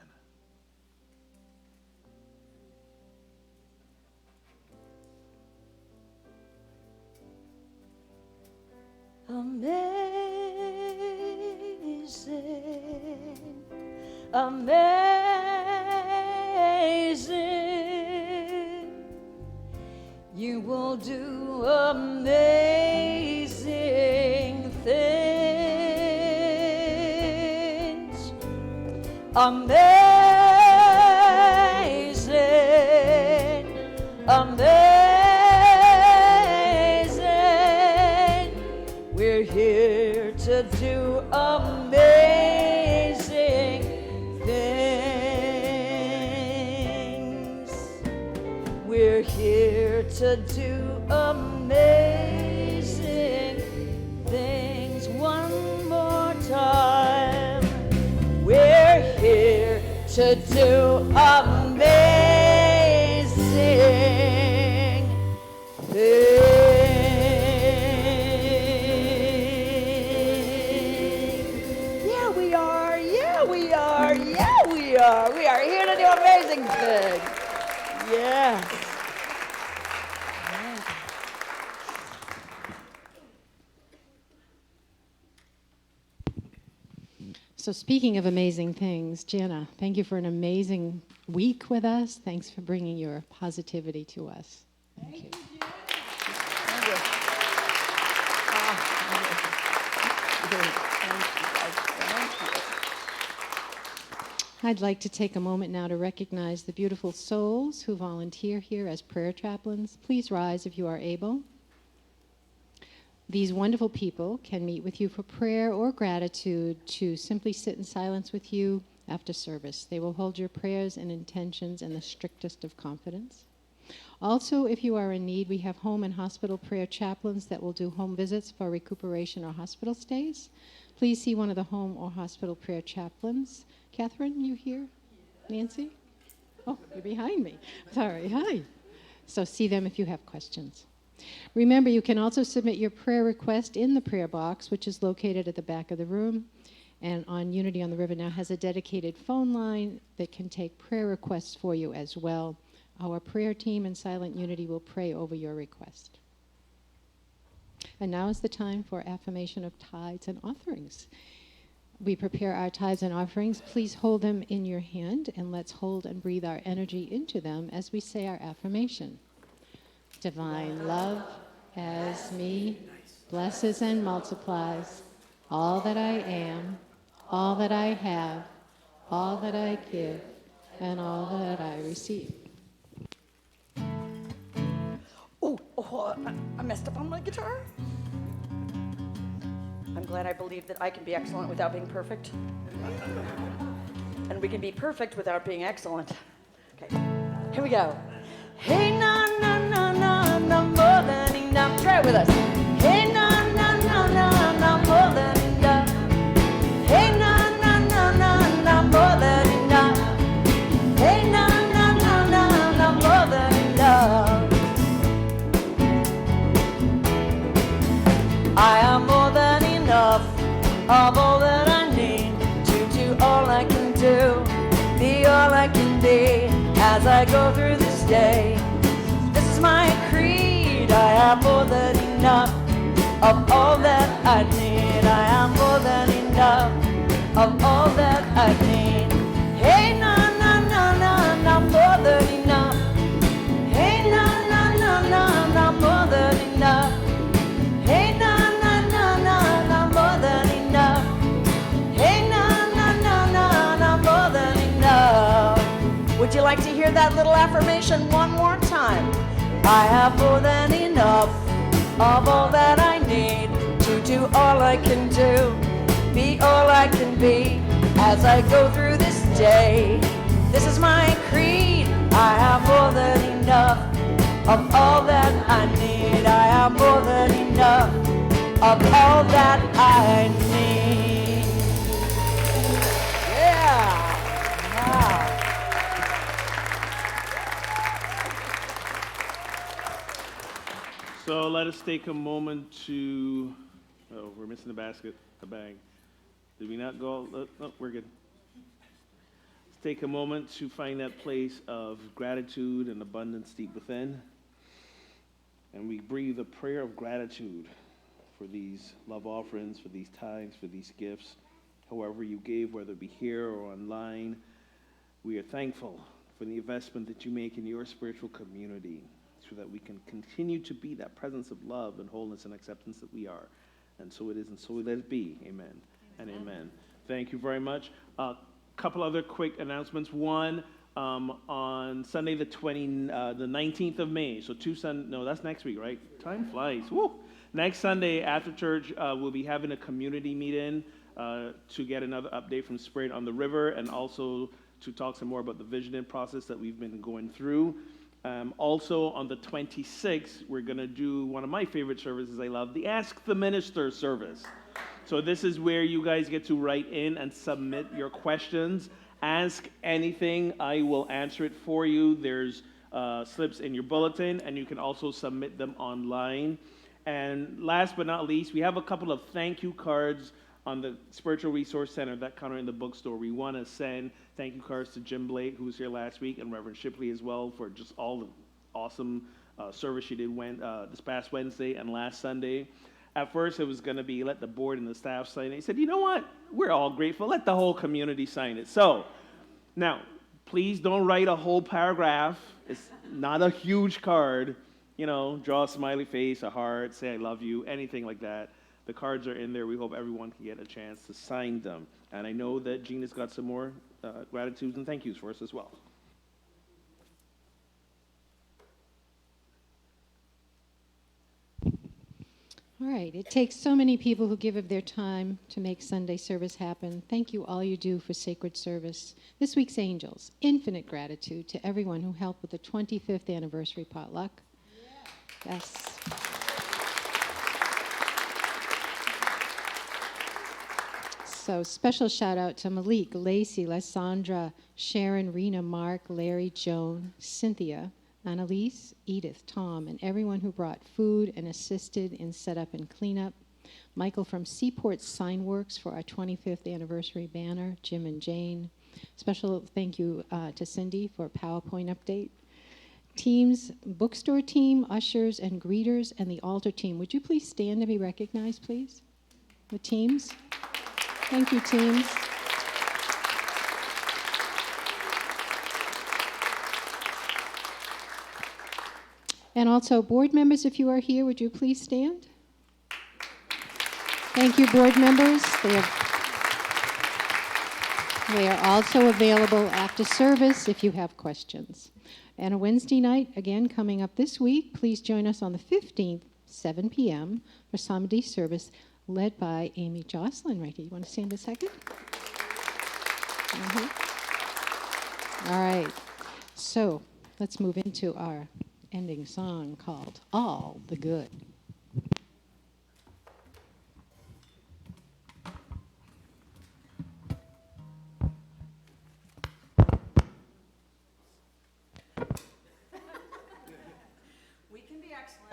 Amazing, amazing, you will do amazing things. Amazing, amazing, we're here to do amazing things. We're here to do amazing things. One more time. We're here to do amazing things. Yeah, we are. Yeah, we are. Yeah, we are. We are here to do amazing things. Yes. So speaking of amazing things, Jana, thank you for an amazing week with us. Thanks for bringing your positivity to us. Thank you. Thank you. I'd like to take a moment now to recognize the beautiful souls who volunteer here as prayer chaplains. Please rise if you are able. These wonderful people can meet with you for prayer or gratitude, to simply sit in silence with you after service. They will hold your prayers and intentions in the strictest of confidence. Also, if you are in need, we have home and hospital prayer chaplains that will do home visits for recuperation or hospital stays. Please see one of the home or hospital prayer chaplains. Catherine, you here? Nancy? Oh, you're behind me. Sorry, hi. So see them if you have questions. Remember, you can also submit your prayer request in the prayer box, which is located at the back of the room. And on Unity on the River now has a dedicated phone line that can take prayer requests for you as well. Our prayer team in Silent Unity will pray over your request. And now is the time for affirmation of tithes and offerings. We prepare our tithes and offerings. Please hold them in your hand, and let's hold and breathe our energy into them as we say our affirmation. Divine love has me, blesses and multiplies all that I am, all that I have, all that I give, and all that I receive. I messed up on my guitar. I'm glad I believe that I can be excellent without being perfect. And we can be perfect without being excellent. Okay, here we go. Hey, na, na, na, na, na, more than enough. Try it with us. Hey, na, na, na, na, na, more than enough. Hey, na, na, na, na, na, more than enough. Hey, na, na, na, na, na, more than enough. I am more than enough of all that I need to do all I can do, be all I can be as I go through this day. This is my creed. I am more than enough of all that I need. I am more than enough of all that I need. Hey, na, na, na, na, na, more than enough. Hey, na, na, na, na, na, more than enough. Hey, na, na, na, na, na, more than enough. Hey, na, na, na, na, na, more than enough. Would you like to hear that little affirmation one more time? I have more than enough of all that I need to do all I can do, be all I can be as I go through this day. This is my creed. I have more than enough of all that I need. I have more than enough of all that I need. Yeah. Wow. So let us take a moment to, oh, we're missing the basket, the bag. Did we not go? Oh, we're good. Let's take a moment to find that place of gratitude and abundance deep within. And we breathe a prayer of gratitude for these love offerings, for these tithes, for these gifts, however you gave, whether it be here or online. We are thankful for the investment that you make in your spiritual community so that we can continue to be that presence of love and wholeness and acceptance that we are. And so it is, and so let it be. Amen and amen. Thank you very much. A couple other quick announcements. One, on Sunday the 19th of May, so no, that's next week, right? Time flies. Woo! Next Sunday after church, we'll be having a community meeting to get another update from Spirit on the River, and also to talk some more about the visioning process that we've been going through. Also on the 26th, we're going to do one of my favorite services I love, the Ask the Minister service. So this is where you guys get to write in and submit your questions. Ask anything, I will answer it for you. There's slips in your bulletin, and you can also submit them online. And last but not least, we have a couple of thank you cards on the Spiritual Resource Center, that counter in the bookstore. We want to send thank you cards to Jim Blake, who was here last week, and Reverend Shipley as well, for just all the awesome service she did this past Wednesday and last Sunday. At first, it was going to be let the board and the staff sign it. He said, you know what? We're all grateful. Let the whole community sign it. So, now, please don't write a whole paragraph. It's not a huge card. You know, draw a smiley face, a heart, say I love you, anything like that. The cards are in there. We hope everyone can get a chance to sign them. And I know that Gina's got some more gratitudes and thank yous for us as well. All right. It takes so many people who give of their time to make Sunday service happen. Thank you all you do for sacred service. This week's angels, infinite gratitude to everyone who helped with the 25th anniversary potluck. Yeah. Yes. So special shout out to Malik, Lacey, Lysandra, Sharon, Rena, Mark, Larry, Joan, Cynthia, Annalise, Edith, Tom, and everyone who brought food and assisted in setup and cleanup. Michael from Seaport Sign Works for our 25th anniversary banner, Jim and Jane. Special thank you to Cindy for a PowerPoint update. Teams, bookstore team, ushers, and greeters, and the altar team. Would you please stand to be recognized, please? The teams. Thank you, teams. And also, board members, if you are here, would you please stand? Thank you, board members. They are also available after service if you have questions. And a Wednesday night, again, coming up this week, please join us on the 15th, 7 p.m. for Psalmody service led by Amy Jocelyn right here. You want to stand a second? All right. So let's move into our ending song called All the Good.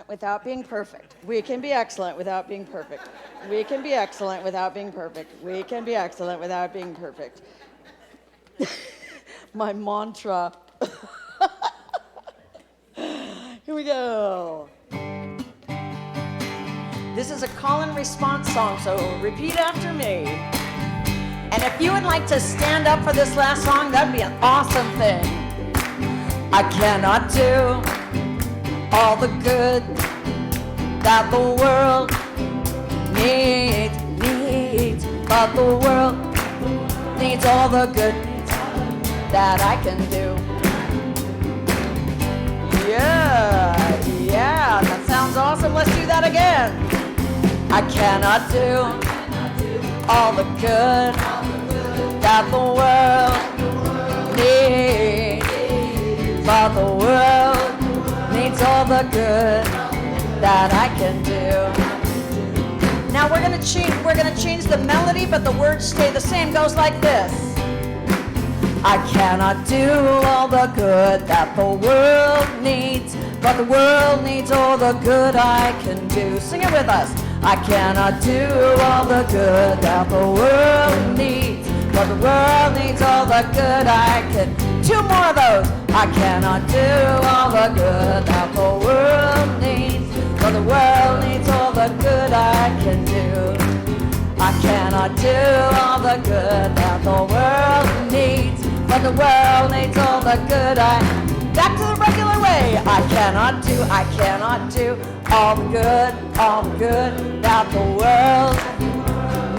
Without being perfect. We can be excellent without being perfect. We can be excellent without being perfect. We can be excellent without being perfect. My mantra. Here we go. This is a call and response song, so repeat after me. And if you would like to stand up for this last song, that'd be an awesome thing. I cannot do all the good that the world needs, but the world needs all the good that I can do. Yeah, that sounds awesome. Let's do that again. I cannot do all the good that the world needs, but the world needs all the good that I can do. Now we're gonna change the melody, but the words stay the same. Goes like this. I cannot do all the good that the world needs, but the world needs all the good I can do. Sing it with us. I cannot do all the good that the world needs, but the world needs all the good I can. Two more of those. I cannot do all the good that the world needs, but the world needs all the good I can do. I cannot do all the good that the world needs, but the world needs all the good Back to the regular way. I cannot do all the good that the world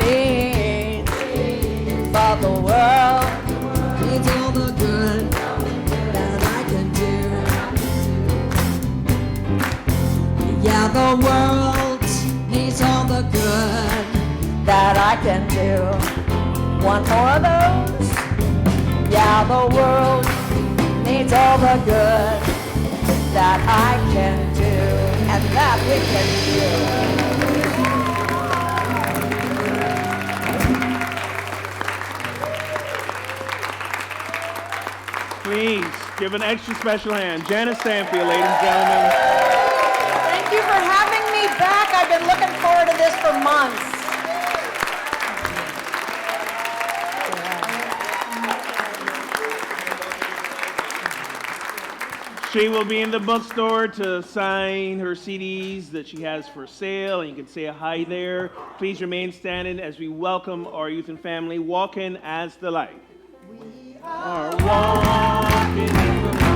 needs, but the world needs all the good that I can do. Yeah, the world needs all the good that I can do. One more of those. Yeah, the world needs all the good that I can do, and that we can do. Please give an extra special hand. Jana Stanfield, ladies and gentlemen. Thank you for having me back. I've been looking forward to this for months. She will be in the bookstore to sign her CDs that she has for sale, and you can say a hi there. Please remain standing as we welcome our youth and family, Walking as the Light. We are walking in the light.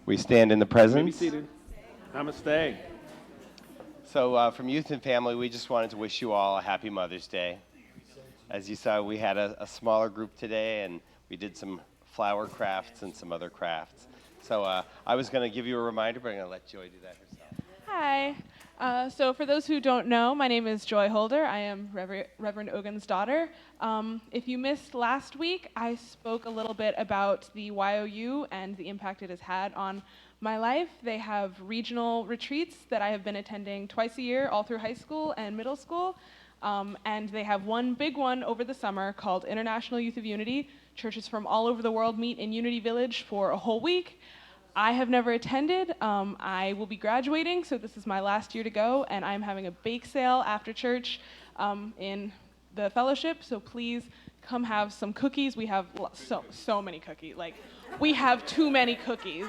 We stand in the presence. Be seated. Namaste. So from Youth and Family, we just wanted to wish you all a happy Mother's Day. As you saw, we had a smaller group today, and we did some flower crafts and some other crafts. So I was going to give you a reminder, but I'm going to let Joy do that herself. Hi. So for those who don't know, my name is Joy Holder. I am Reverend Ogun's daughter. If you missed last week, I spoke a little bit about the YOU and the impact it has had on my life. They have regional retreats that I have been attending twice a year, all through high school and middle school. And they have one big one over the summer called International Youth of Unity. Churches from all over the world meet in Unity Village for a whole week. I have never attended. I will be graduating, so this is my last year to go, and I'm having a bake sale after church in the fellowship, so please come have some cookies. We have so many cookies, like we have too many cookies.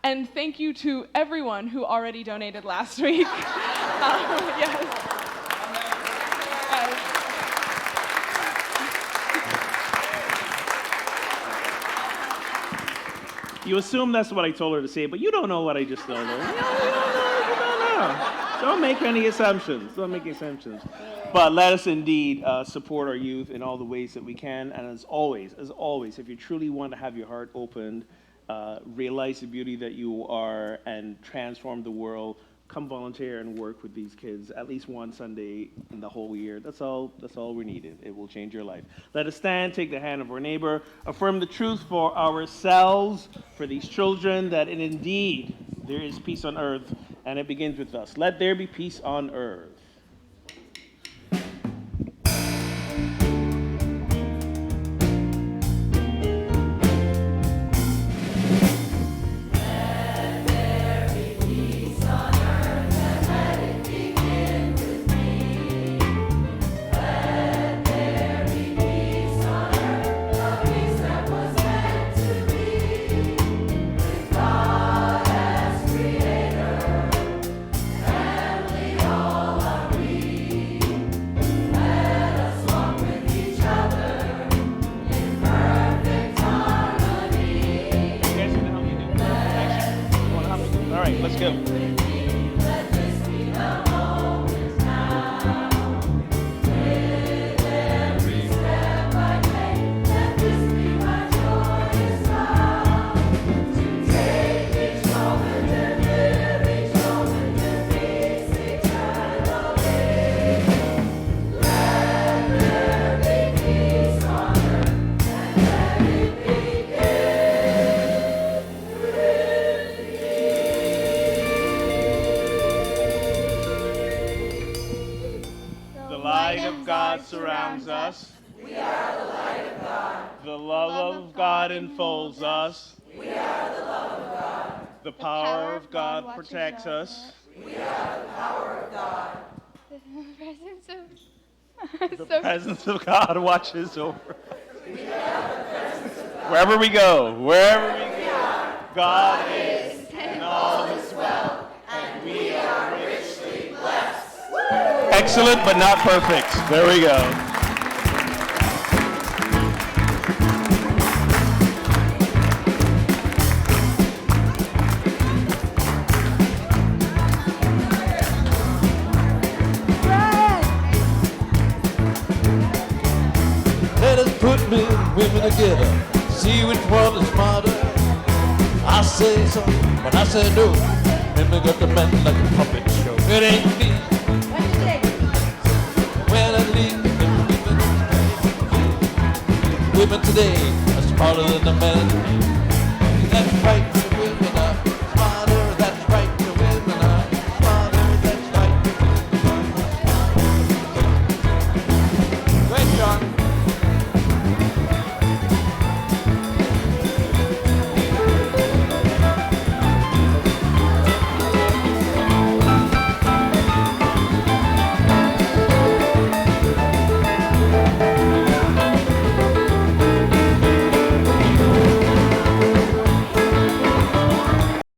And thank you to everyone who already donated last week. Yes. You assume that's what I told her to say, but you don't know what I just told her. You don't know. Don't make any assumptions. Don't make assumptions. But let us indeed support our youth in all the ways that we can. And as always, if you truly want to have your heart opened, realize the beauty that you are, and transform the world, come volunteer and work with these kids at least one Sunday in the whole year. That's all we needed. It will change your life. Let us stand, take the hand of our neighbor, affirm the truth for ourselves, for these children, that indeed there is peace on earth, and it begins with us. Let there be peace on earth. Let's go. Surrounds us. We are the light of God. The love of God enfolds us. We are the love of God. The power of God protects us. We are the power of God. The presence of God watches over. Wherever we go, God is, and all is well, and we are richly blessed. Excellent, but not perfect. There we go. Let us put men and women together, see which one is smarter. I say so, but I say no. Women got the men like a puppet show. It ain't me. Well, at least women today are smarter than the men. That's right.